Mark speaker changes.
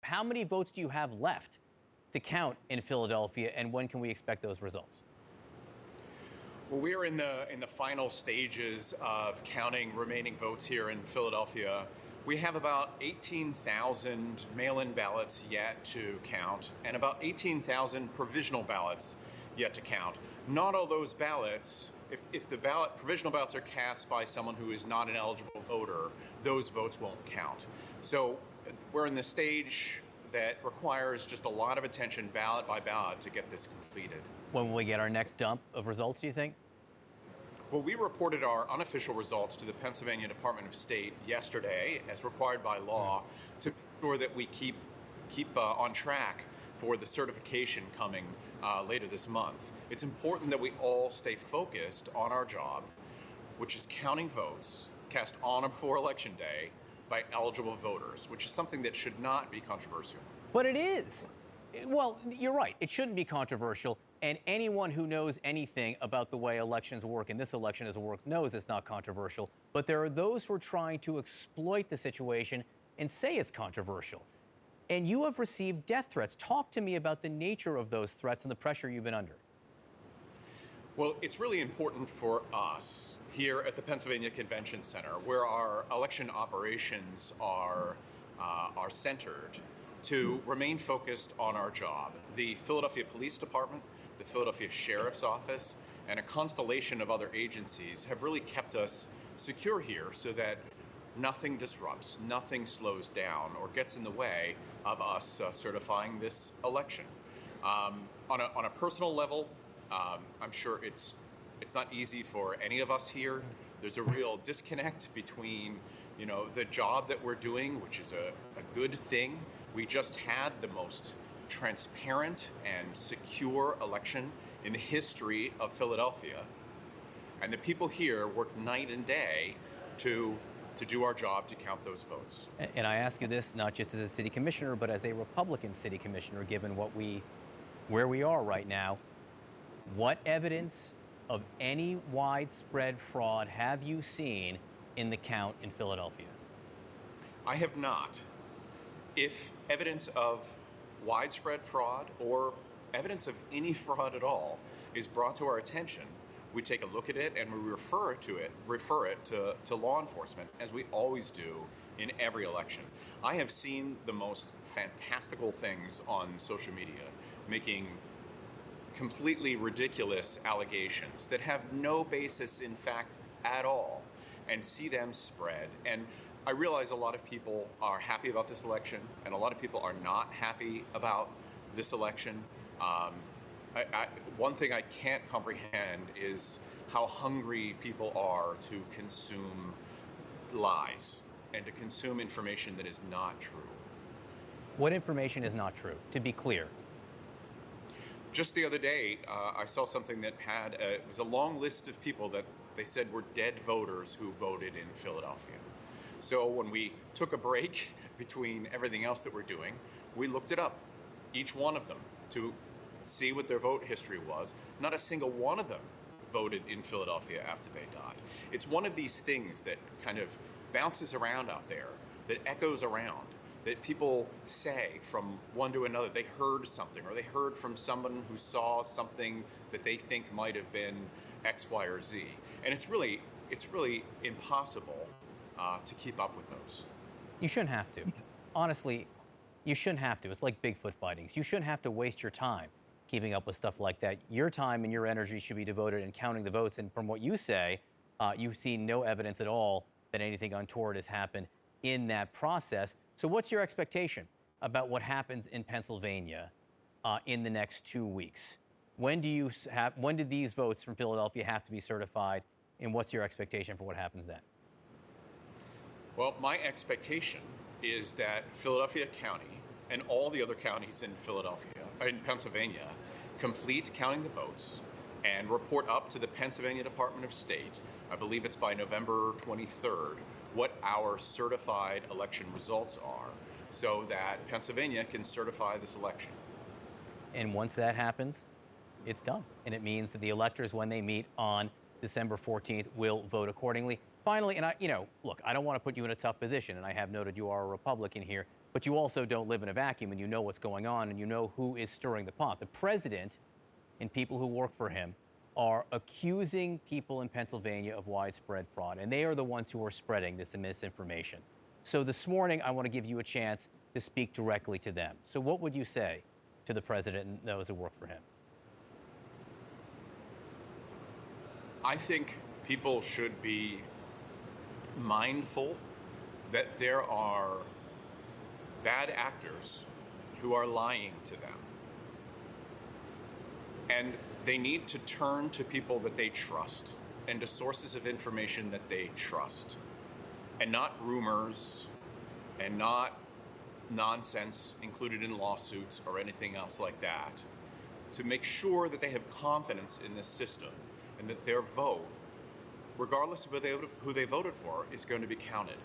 Speaker 1: How many votes do you have left to count in Philadelphia, and when can we expect those results?
Speaker 2: Well, we're in the final stages of counting remaining votes here in Philadelphia. We have about 18,000 mail-in ballots yet to count, and about 18,000 provisional ballots yet to count. Not all those ballots, if the provisional ballots are cast by someone who is not an eligible voter, those votes won't count. So we're in the stage that requires just a lot of attention, ballot by ballot, to get this completed.
Speaker 1: When will we get our next dump of results, do you think?
Speaker 2: Well, we reported our unofficial results to the Pennsylvania Department of State yesterday, as required by law, to make sure that we keep on track for the certification coming later this month. It's important that we all stay focused on our job, which is counting votes cast on or before Election Day by eligible voters, which is something that should not be controversial.
Speaker 1: But it is. Well, you're right. It shouldn't be controversial. And anyone who knows anything about the way elections work, and this election as it works, knows it's not controversial. But there are those who are trying to exploit the situation and say it's controversial. And you have received death threats. Talk to me about the nature of those threats and the pressure you've been under.
Speaker 2: Well, it's really important for us here at the Pennsylvania Convention Center, where our election operations are centered, to remain focused on our job. The Philadelphia Police Department, the Philadelphia Sheriff's Office, and a constellation of other agencies have really kept us secure here so that nothing disrupts, nothing slows down or gets in the way of us certifying this election. On a personal level, I'm sure it's not easy for any of us here. There's a real disconnect between, the job that we're doing, which is a good thing. We just had the most transparent and secure election in the history of Philadelphia. And the people here work night and day to do our job, to count those votes.
Speaker 1: And I ask you this not just as a city commissioner, but as a Republican city commissioner, given where we are right now. What evidence of any widespread fraud have you seen in the count in Philadelphia?
Speaker 2: I have not. If evidence of widespread fraud or evidence of any fraud at all is brought to our attention, we take a look at it and we refer it to law enforcement, as we always do in every election. I have seen the most fantastical things on social media, making completely ridiculous allegations that have no basis in fact at all, and see them spread. And I realize a lot of people are happy about this election, and a lot of people are not happy about this election. One thing I can't comprehend is how hungry people are to consume lies and to consume information that is not true.
Speaker 1: What information is not true, to be clear?
Speaker 2: Just the other day, I saw something that it was a long list of people that they said were dead voters who voted in Philadelphia. So when we took a break between everything else that we're doing, we looked it up, each one of them, to see what their vote history was. Not a single one of them voted in Philadelphia after they died. It's one of these things that kind of bounces around out there, that echoes around, that people say from one to another. They heard something, or they heard from someone who saw something that they think might have been X, Y, or Z. And it's really impossible to keep up with those.
Speaker 1: You shouldn't have to. Honestly, you shouldn't have to. It's like Bigfoot sightings. You shouldn't have to waste your time keeping up with stuff like that. Your time and your energy should be devoted in counting the votes. And from what you say, you've seen no evidence at all that anything untoward has happened in that process. So what's your expectation about what happens in Pennsylvania in the next 2 weeks? When do these votes from Philadelphia have to be certified, and what's your expectation for what happens then?
Speaker 2: Well, my expectation is that Philadelphia County and all the other counties in Pennsylvania, complete counting the votes and report up to the Pennsylvania Department of State, I believe it's by November 23rd, what our certified election results are, so that Pennsylvania can certify this election.
Speaker 1: And once that happens, it's done. And it means that the electors, when they meet on December 14th, will vote accordingly. Finally, and look, I don't want to put you in a tough position, and I have noted you are a Republican here, but you also don't live in a vacuum, and you know what's going on, and you know who is stirring the pot. The president and people who work for him are accusing people in Pennsylvania of widespread fraud, and they are the ones who are spreading this misinformation. So this morning, I want to give you a chance to speak directly to them. So what would you say to the president and those who work for him?
Speaker 2: I think people should be mindful that there are bad actors who are lying to them. And they need to turn to people that they trust and to sources of information that they trust, and not rumors and not nonsense included in lawsuits or anything else like that, to make sure that they have confidence in this system and that their vote, regardless of who they voted for, is going to be counted.